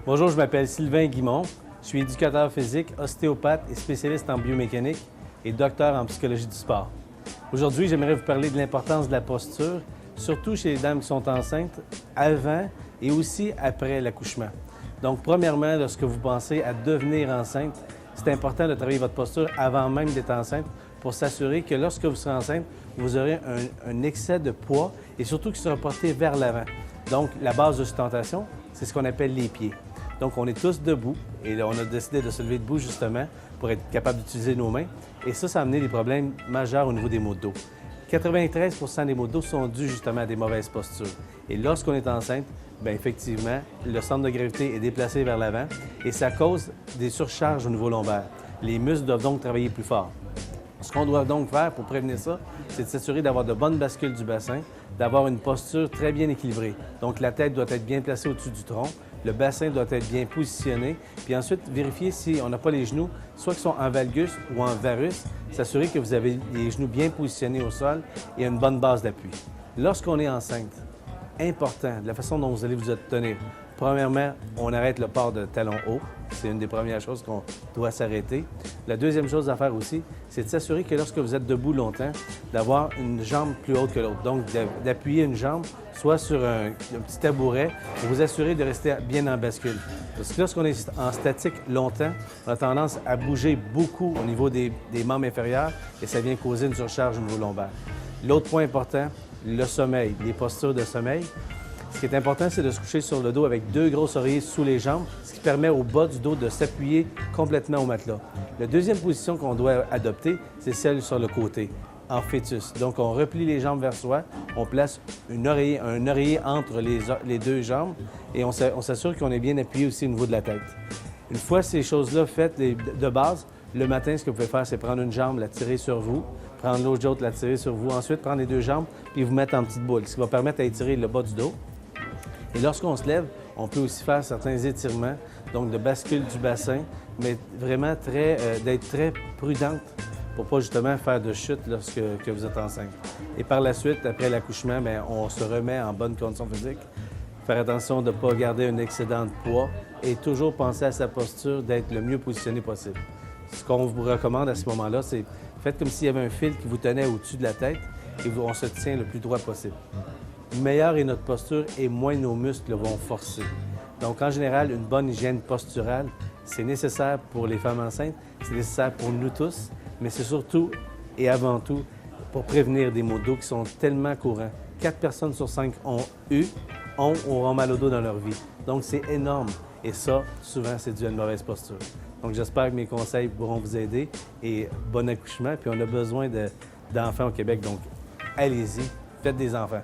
Bonjour, je m'appelle Sylvain Guimond. Je suis éducateur physique, ostéopathe et spécialiste en biomécanique et docteur en psychologie du sport. Aujourd'hui, j'aimerais vous parler de l'importance de la posture, surtout chez les dames qui sont enceintes, avant et aussi après l'accouchement. Donc, premièrement, lorsque vous pensez à devenir enceinte, c'est important de travailler votre posture avant même d'être enceinte pour s'assurer que lorsque vous serez enceinte, vous aurez un excès de poids et surtout qu'il sera porté vers l'avant. Donc, la base de sustentation, c'est ce qu'on appelle les pieds. Donc, on est tous debout et là, on a décidé de se lever debout justement pour être capable d'utiliser nos mains. Et ça a amené des problèmes majeurs au niveau des maux de dos. 93 des maux de dos sont dus justement à des mauvaises postures. Et lorsqu'on est enceinte, bien effectivement, le centre de gravité est déplacé vers l'avant et ça cause des surcharges au niveau lombaire. Les muscles doivent donc travailler plus fort. Ce qu'on doit donc faire pour prévenir ça, c'est de s'assurer d'avoir de bonnes bascules du bassin, d'avoir une posture très bien équilibrée. Donc, la tête doit être bien placée au-dessus du tronc, le bassin doit être bien positionné, puis ensuite, vérifier si on n'a pas les genoux, soit qui sont en valgus ou en varus, s'assurer que vous avez les genoux bien positionnés au sol et une bonne base d'appui. Lorsqu'on est enceinte, important, de la façon dont vous allez vous tenir. Premièrement, on arrête le port de talons hauts. C'est une des premières choses qu'on doit s'arrêter. La deuxième chose à faire aussi, c'est de s'assurer que lorsque vous êtes debout longtemps, d'avoir une jambe plus haute que l'autre. Donc, d'appuyer une jambe, soit sur un petit tabouret, pour vous assurer de rester bien en bascule. Parce que lorsqu'on est en statique longtemps, on a tendance à bouger beaucoup au niveau des membres inférieurs et ça vient causer une surcharge au niveau lombaire. L'autre point important, le sommeil, les postures de sommeil. Ce qui est important, c'est de se coucher sur le dos avec deux gros oreillers sous les jambes, ce qui permet au bas du dos de s'appuyer complètement au matelas. La deuxième position qu'on doit adopter, c'est celle sur le côté, en fœtus. Donc, on replie les jambes vers soi, on place un oreiller entre les deux jambes et on s'assure qu'on est bien appuyé aussi au niveau de la tête. Une fois ces choses-là faites de base, le matin, ce que vous pouvez faire, c'est prendre une jambe, la tirer sur vous, prendre l'autre, la tirer sur vous, ensuite prendre les deux jambes puis vous mettre en petite boule, ce qui va permettre d'étirer le bas du dos. Et lorsqu'on se lève, on peut aussi faire certains étirements, donc de bascule du bassin, mais vraiment d'être très prudente pour pas justement faire de chute lorsque vous êtes enceinte. Et par la suite, après l'accouchement, bien, on se remet en bonne condition physique. Faire attention de ne pas garder un excédent de poids et toujours penser à sa posture d'être le mieux positionné possible. Ce qu'on vous recommande à ce moment-là, c'est faites comme s'il y avait un fil qui vous tenait au-dessus de la tête et on se tient le plus droit possible. Meilleure est notre posture et moins nos muscles vont forcer. Donc, en général, une bonne hygiène posturale, c'est nécessaire pour les femmes enceintes, c'est nécessaire pour nous tous, mais c'est surtout et avant tout pour prévenir des maux de dos qui sont tellement courants. 4 personnes sur 5 ont ou auront mal au dos dans leur vie. Donc, c'est énorme. Et ça, souvent, c'est dû à une mauvaise posture. Donc, j'espère que mes conseils pourront vous aider et bon accouchement. Puis, on a besoin d'enfants au Québec, donc allez-y, faites des enfants.